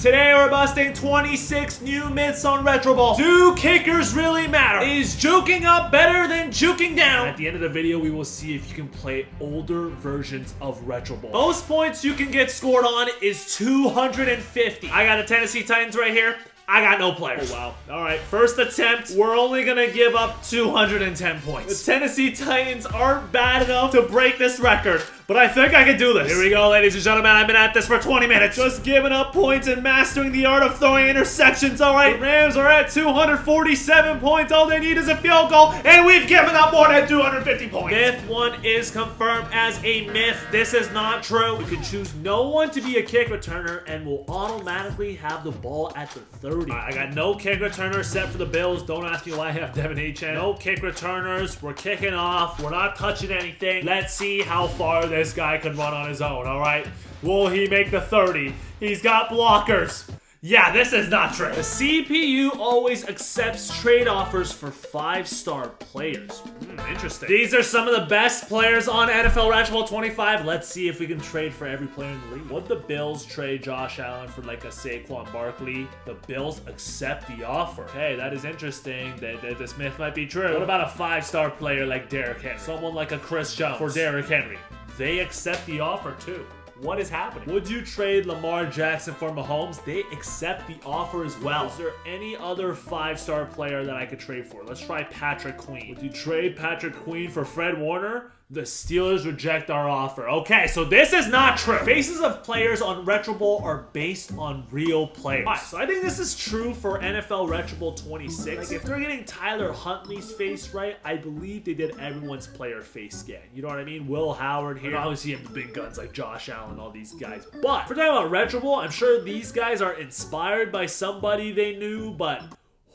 Today we're busting 26 new myths on Retro Ball. Do kickers really matter? Is juking up better than juking down? At the end of the video, we will see if you can play older versions of Retro Ball. Most points you can get scored on is 250. I got the Tennessee Titans right here. I got no players. Oh, wow. All right, first attempt. We're only going to give up 210 points. The Tennessee Titans aren't bad enough to break this record, but I think I can do this. Here we go, ladies and gentlemen. I've been at this for 20 minutes. Just giving up points and mastering the art of throwing interceptions. All right, the Rams are at 247 points. All they need is a field goal, and we've given up more than 250 points. Myth 1 is confirmed as a myth. This is not true. You can choose no one to be a kick returner and will automatically have the ball at the 30. I got no kick returners set for the Bills. Don't ask me why I have Devin Achane. No kick returners. We're kicking off. We're not touching anything. Let's see how far this guy can run on his own, all right? Will he make the 30? He's got blockers. Yeah, this is not true. The CPU always accepts trade offers for 5-star players. Interesting. These are some of the best players on NFL Retro Ball 25. Let's see if we can trade for every player in the league. Would the Bills trade Josh Allen for like a Saquon Barkley? The Bills accept the offer. Okay, that is interesting. This myth might be true. What about a 5-star player like Derrick Henry? Someone like a Chris Jones for Derrick Henry. They accept the offer too. What is happening? Would you trade Lamar Jackson for Mahomes? They accept the offer as well. Is there any other 5-star player that I could trade for? Let's try Patrick Queen. Would you trade Patrick Queen for Fred Warner? The Steelers reject our offer. Okay, so this is not true. Faces of players on Retro Ball are based on real players. Right, so I think this is true for NFL Retro Ball 26. Like, if they're getting Tyler Huntley's face right, I believe they did everyone's player face scan. You know what I mean? Will Howard here. And obviously you have the big guns like Josh Allen, all these guys. But if we're talking about Retro Ball, I'm sure these guys are inspired by somebody they knew, but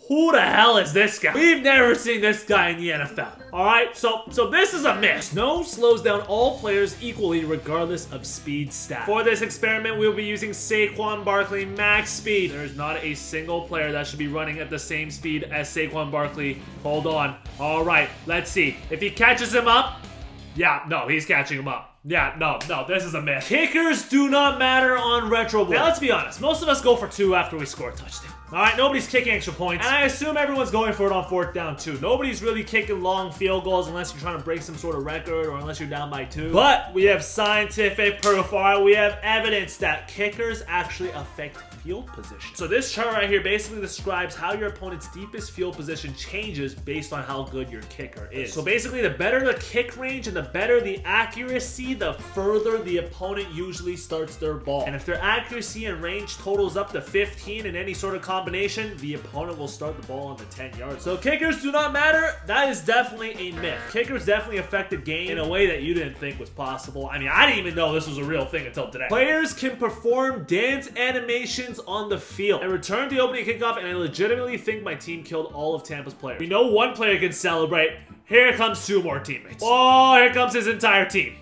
who the hell is this guy? We've never seen this guy in the NFL. All right, so this is a myth. Snow slows down all players equally regardless of speed stat. For this experiment, we'll be using Saquon Barkley max speed. There's not a single player that should be running at the same speed as Saquon Barkley. Hold on. All right, let's see. If he catches him up, yeah, no, he's catching him up. Yeah, no, this is a myth. Kickers do not matter on Retro Ball. Now, let's be honest. Most of us go for 2 after we score a touchdown. All right, nobody's kicking extra points, and I assume everyone's going for it on 4th down too. Nobody's really kicking long field goals unless you're trying to break some sort of record or unless you're down by 2. But we have scientific proof, all right? We have evidence that kickers actually affect field position. So this chart right here basically describes how your opponent's deepest field position changes based on how good your kicker is. So basically, the better the kick range and the better the accuracy, the further the opponent usually starts their ball. And if their accuracy and range totals up to 15 in any sort of combination, the opponent will start the ball on the 10 yards. So kickers do not matter. That is definitely a myth. Kickers definitely affect the game in a way that you didn't think was possible. I mean, I didn't even know this was a real thing until today. Players can perform dance animations on the field. I returned the opening kickoff, and I legitimately think my team killed all of Tampa's players. We know one player can celebrate. Here comes 2 more teammates. Oh, here comes his entire team.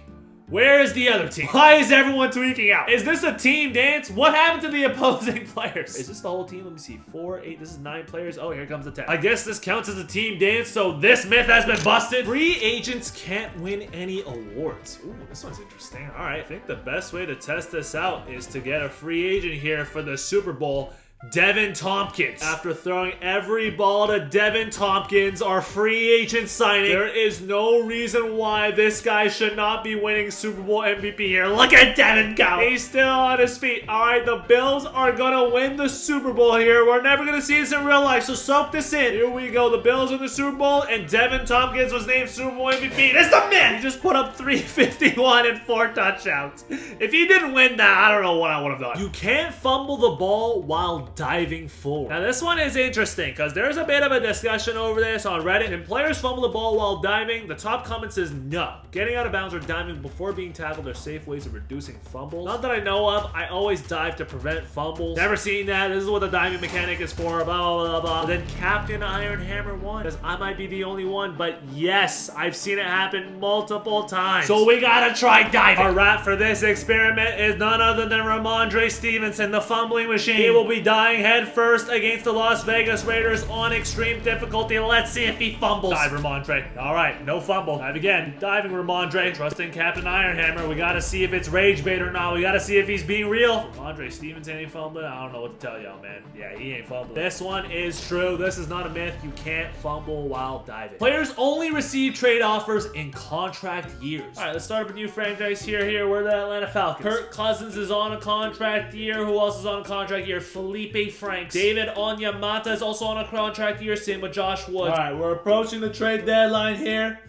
Where is the other team? Why is everyone tweaking out? Is this a team dance? What happened to the opposing players? Is this the whole team? Let me see. 4, 8, this is 9 players. Oh, here comes the 10. I guess this counts as a team dance, so this myth has been busted. Free agents can't win any awards. Ooh, this one's interesting. All right, I think the best way to test this out is to get a free agent here for the Super Bowl. Devin Tompkins. After throwing every ball to Devin Tompkins, our free agent signing, there is no reason why this guy should not be winning Super Bowl MVP here. Look at Devin go. He's still on his feet. All right, the Bills are gonna win the Super Bowl here. We're never gonna see this in real life, so soak this in. Here we go. The Bills win the Super Bowl, and Devin Tompkins was named Super Bowl MVP. This is the man. He just put up 351 and 4 touchdowns. If he didn't win that, I don't know what I would have done. You can't fumble the ball while diving forward. Now this one is interesting because there's a bit of a discussion over this on Reddit. And players fumble the ball while diving, the top comment says no. Getting out of bounds or diving before being tackled are safe ways of reducing fumbles. Not that I know of. I always dive to prevent fumbles. Never seen that. This is what the diving mechanic is for. Blah, blah, blah, blah. But then Captain Iron Hammer won because I might be the only one. But yes, I've seen it happen multiple times. So we gotta try diving. Our rat for this experiment is none other than Ramondre Stevenson, the fumbling machine. He will be diving dying head first against the Las Vegas Raiders on extreme difficulty. Let's see if he fumbles. Dive, Ramondre. All right, no fumble. Dive again. Diving, Ramondre. Trusting Captain Ironhammer. We got to see if it's rage bait or not. We got to see if he's being real. Ramondre Stevenson ain't fumbling. I don't know what to tell y'all, man. Yeah, he ain't fumbling. This one is true. This is not a myth. You can't fumble while diving. Players only receive trade offers in contract years. All right, let's start up a new franchise here. We're the Atlanta Falcons. Kirk Cousins is on a contract year. Who else is on a contract year? Felipe Franks. David Onyemata is also on a contract year. Same with Josh Woods. All right, we're approaching the trade deadline here.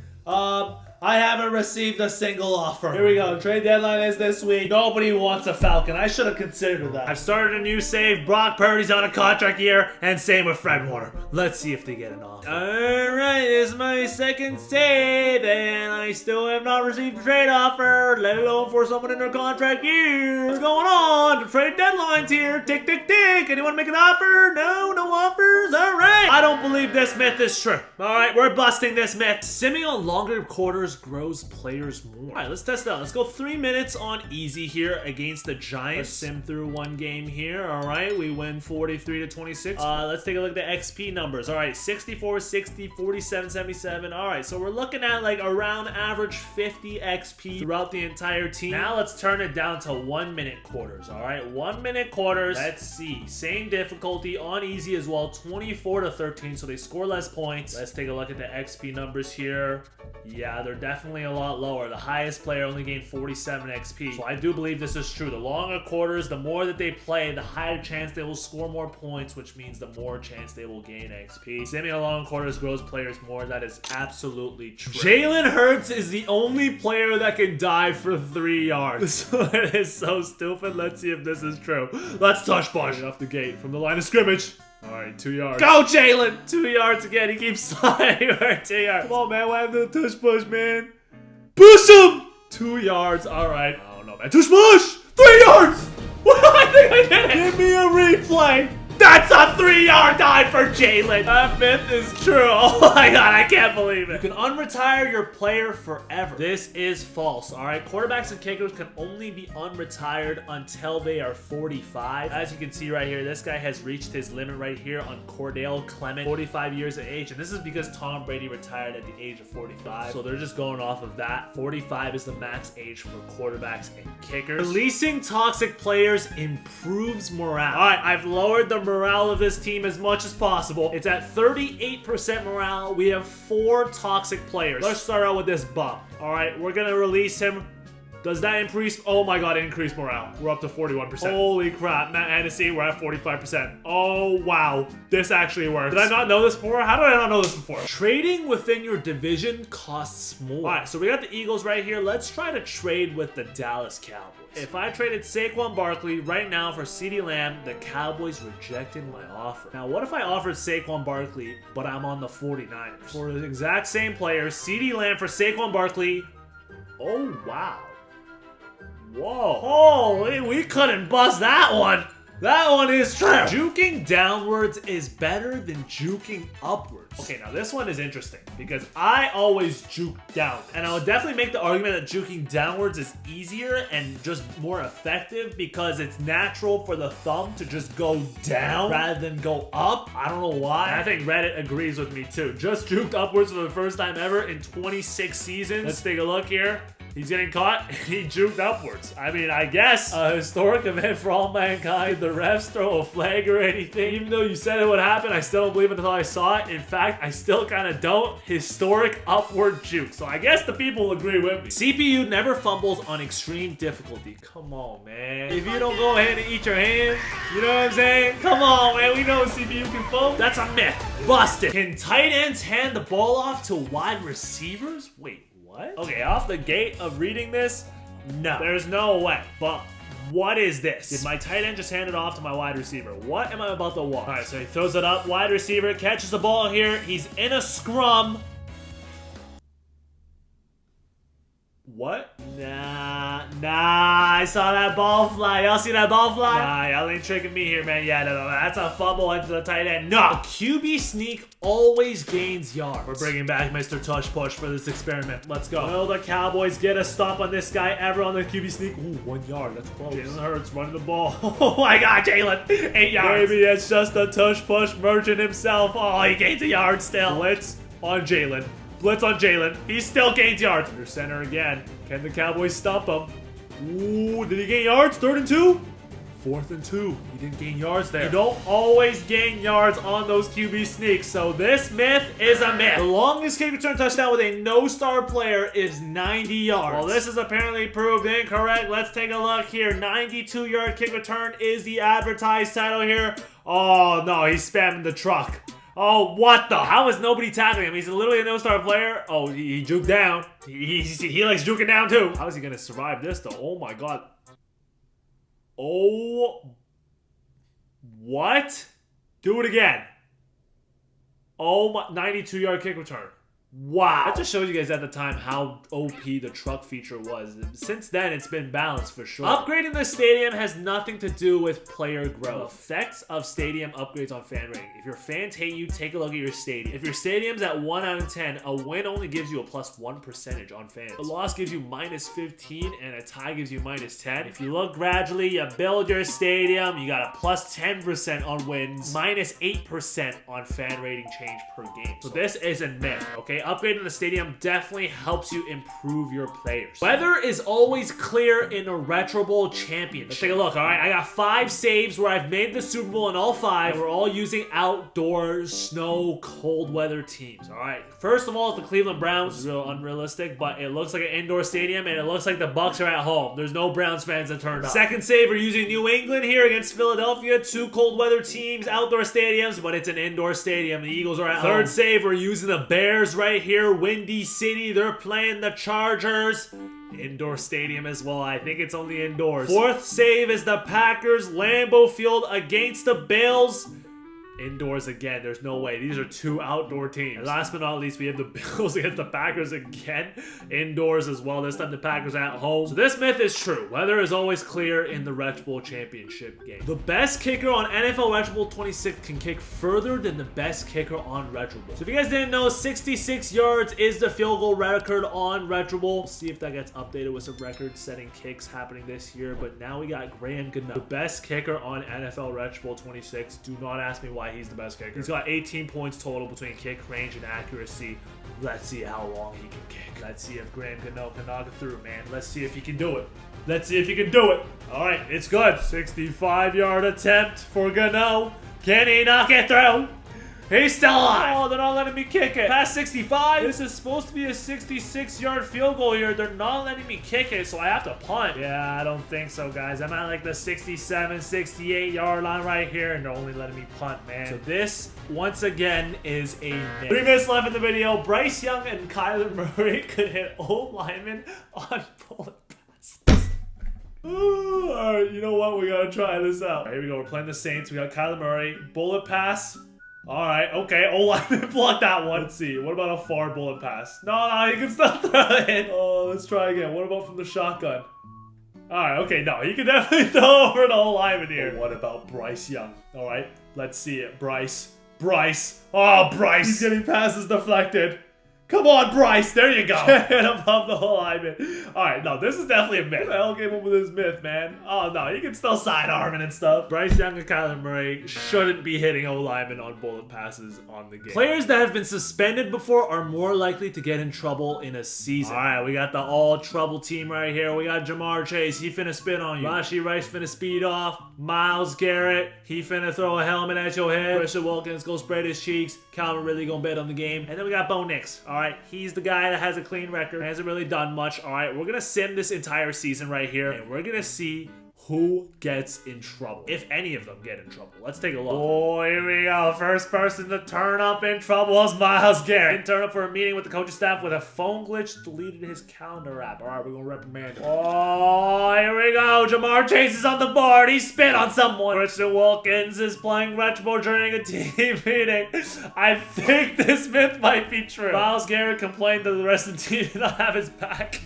I haven't received a single offer. Here we go. Trade deadline is this week. Nobody wants a Falcon. I should have considered that. I've started a new save. Brock Purdy's on a contract year, and same with Fred Warner. Let's see if they get an offer. Alright, this is my second save, and I still have not received a trade offer, let alone for someone in their contract year. What's going on? The trade deadline's here. Tick, tick, tick. Anyone make an offer? No offers? Alright. I don't believe this myth is true. Alright, we're busting this myth. Simming on longer quarters grows players more. All right, let's test it out. Let's go 3 minutes on easy here against the Giants. Let's sim through one game here. All right, we win 43-26. Let's take a look at the XP numbers. All right, 64, 60, 47, 77. All right, so we're looking at like around average 50 XP throughout the entire team. Now let's turn it down to 1 minute quarters. All right, 1 minute quarters. Let's see. Same difficulty on easy as well, 24-13, so they score less points. Let's take a look at the XP numbers here. Yeah, they're definitely a lot lower. The highest player only gained 47 XP. So I do believe this is true. The longer quarters, the more that they play, the higher chance they will score more points, which means the more chance they will gain XP. Simming on long quarters grows players more. That is absolutely true. Jalen Hurts is the only player that can dive for 3 yards. So it is so stupid. Let's see if this is true. Let's Tush push off the gate from the line of scrimmage. All right, 2 yards. Go, Jalen! 2 yards again. He keeps sliding. 2 yards. Come on, man. What happened to the tush push, man? Push him! 2 yards. All right. I don't know, man. Tush push! 3 yards! I think I did it. Give me a replay. That's a 3-yard dive for Jalen. That myth is true. Oh my god, I can't believe it. You can unretire your player forever. This is false. All right, quarterbacks and kickers can only be unretired until they are 45. As you can see right here, this guy has reached his limit right here on Cordell Clement, 45 years of age. And this is because Tom Brady retired at the age of 45. So they're just going off of that. 45 is the max age for quarterbacks and kickers. Releasing toxic players improves morale. All right, I've lowered the morale of this team as much as possible. It's at 38% morale. We have 4 toxic players. Let's start out with this bum. All right, we're gonna release him. Does that increase? Oh my god, increase morale. We're up to 41%. Holy crap, Matt Hennessy, we're at 45%. Oh wow, this actually works. Did I not know this before? How did I not know this before? Trading within your division costs more. All right, so we got the Eagles right here. Let's try to trade with the Dallas Cowboys. If I traded Saquon Barkley right now for CeeDee Lamb, the Cowboys rejected my offer. Now, what if I offered Saquon Barkley, but I'm on the 49ers? For the exact same player, CeeDee Lamb for Saquon Barkley. Oh, wow. Whoa. Holy, we couldn't bust that one. That one is true. Juking downwards is better than juking upwards. Okay, now this one is interesting because I always juke down. And I would definitely make the argument that juking downwards is easier and just more effective because it's natural for the thumb to just go down rather than go up. I don't know why. And I think Reddit agrees with me too. Just juked upwards for the first time ever in 26 seasons. Let's take a look here. He's getting caught, and he juked upwards. I mean, I guess a historic event for all mankind. The refs throw a flag or anything. Even though you said it would happen, I still don't believe it until I saw it. In fact, I still kind of don't. Historic upward juke. So I guess the people will agree with me. CPU never fumbles on extreme difficulty. Come on, man. If you don't go ahead and eat your hands, you know what I'm saying? Come on, man. We know CPU can fumble. That's a myth. Busted. Can tight ends hand the ball off to wide receivers? Wait. What? Okay, off the gate of reading this, no. There's no way. But what is this? Did my tight end just hand it off to my wide receiver? What am I about to watch? All right, so he throws it up. Wide receiver catches the ball here. He's in a scrum. What? Nah, I saw that ball fly. Y'all see that ball fly? Nah, y'all ain't tricking me here, man. Yeah, no, that's a fumble into the tight end. No, QB sneak always gains yards. We're bringing back Mr. Tush Push for this experiment. Let's go. Will the Cowboys get a stop on this guy ever on the QB sneak? Ooh, 1 yard. That's close. Jalen Hurts running the ball. Oh my God, Jalen. 8 yards. Maybe it's just a Tush Push merchant himself. Oh, he gains a yard still. Blitz on Jalen. Blitz on Jalen. He still gains yards. Under center again. Can the Cowboys stop him? Ooh, did he gain yards? 3rd and 2? 4th and 2. He didn't gain yards there. You don't always gain yards on those QB sneaks, so this myth is a myth. The longest kick return touchdown with a no-star player is 90 yards. Well, this is apparently proved incorrect. Let's take a look here. 92-yard kick return is the advertised title here. Oh, no, he's spamming the truck. Oh, what the? How is nobody tackling him? He's literally a no-star player. Oh, he juked down. He likes juking down, too. How is he going to survive this, though? Oh, my God. Oh. What? Do it again. Oh, my. 92-yard kick return. Wow. That just shows you guys at the time how OP the truck feature was. Since then, it's been balanced for sure. Upgrading the stadium has nothing to do with player growth. The effects of stadium upgrades on fan rating. If your fans hate you, take a look at your stadium. If your stadium's at 1 out of 10, a win only gives you a +1% on fans. A loss gives you -15, and a tie gives you -10. If you look gradually, you build your stadium, you got a +10% on wins, -8% on fan rating change per game. So this is a myth, okay? Upgrading the stadium definitely helps you improve your players. Weather is always clear in a Retro Bowl championship. Let's take a look, all right? I got 5 saves where I've made the Super Bowl in all 5, and we're all using outdoor, snow, cold weather teams, all right? First of all, it's the Cleveland Browns. It's real unrealistic, but it looks like an indoor stadium, and it looks like the Bucs are at home. There's no Browns fans that turned up. Second save, we're using New England here against Philadelphia. 2 cold weather teams, outdoor stadiums, but it's an indoor stadium. The Eagles are at home. Third save, we're using the Bears right here, Windy City. They're playing the Chargers. Indoor stadium as well. I think it's only indoors. Fourth save is the Packers, Lambeau Field against the Bills. Indoors again. There's no way. These are 2 outdoor teams. And last but not least, we have the Bills against the Packers again. Indoors as well. This time the Packers at home. So this myth is true. Weather is always clear in the Retro Bowl championship game. The best kicker on NFL Retro Bowl 26 can kick further than the best kicker on Retro Bowl. So if you guys didn't know, 66 yards is the field goal record on Retro Bowl. We'll see if that gets updated with some record-setting kicks happening this year. But now we got Graham Gano, the best kicker on NFL Retro Bowl 26. Do not ask me why he's the best kicker. He's got 18 points total between kick range and accuracy. Let's see how long he can kick. Let's see if Graham Gano can knock it through, man. Let's see if he can do it. Let's see if he can do it. All right, it's good. 65-yard attempt for Gano. Can he knock it through? He's still alive. Oh, they're not letting me kick it. Past 65? This is supposed to be a 66-yard field goal here. They're not letting me kick it, so I have to punt. Yeah, I don't think so, guys. I'm at like the 67, 68-yard line right here, and they're only letting me punt, man. So this, once again, is a myth. 3 minutes left in the video. Bryce Young and Kyler Murray could hit old linemen on bullet passes. Ooh, all right, you know what? We got to try this out. Here we go. We're playing the Saints. We got Kyler Murray. Bullet pass. All right, okay. O-lineman blocked that one. Let's see. What about a far bullet pass? No, you can still throw it. Oh, let's try again. What about from the shotgun? All right, okay. No, you can definitely throw over the O-lineman here. But what about Bryce Young? All right, let's see it. Bryce. Oh, Bryce. He's getting passes deflected. Come on, Bryce. There you go. Hit above the whole lineman. All right, no, this is definitely a myth. Who the hell came up with this myth, man? Oh, no, you can still sidearming and stuff. Bryce Young and Kyler Murray shouldn't be hitting O-linemen on bullet passes on the game. Players that have been suspended before are more likely to get in trouble in a season. All right, we got the all-trouble team right here. We got Jamar Chase. He finna spin on you. Rashee Rice finna speed off. Myles Garrett. He finna throw a helmet at your head. Christian Wilkins go spread his cheeks. Calvin Ridley gonna bet on the game. And then we got Bo Nix. All right, he's the guy that has a clean record. Hasn't really done much. All right, we're gonna sim this entire season right here, and we're gonna see who gets in trouble, if any of them get in trouble. Let's take a look. Oh, here we go. First person to turn up in trouble is Myles Garrett. Didn't turn up for a meeting with the coaching staff with a phone glitch, deleted his calendar app. All right, we're gonna reprimand him. Oh, here we go. Jamar Chase is on the board. He spit on someone. Christian Wilkins is playing Retro Bowl during a team meeting. I think this myth might be true. Myles Garrett complained that the rest of the team did not have his back.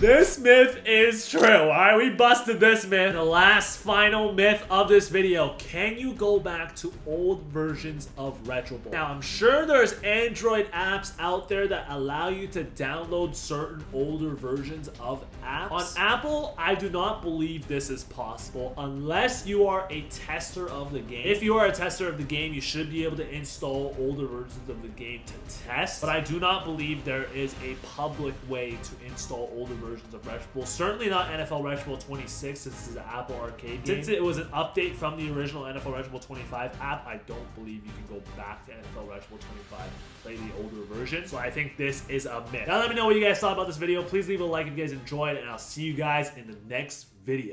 This myth is true. All right, we busted this myth. The last final myth of this video. Can you go back to old versions of Retro Bowl? Now, I'm sure there's Android apps out there that allow you to download certain older versions of apps. On Apple, I do not believe this is possible unless you are a tester of the game. If you are a tester of the game, you should be able to install older versions of the game to test. But I do not believe there is a public way to install older versions of Retro Bowl. Certainly not NFL Retro Bowl 26, since this is an Apple Arcade game. Since it was an update from the original NFL Retro Bowl 25 app, I don't believe you can go back to NFL Retro Bowl 25 and play the older version. So I think this is a myth. Now let me know what you guys thought about this video. Please leave a like if you guys enjoyed, and I'll see you guys in the next video.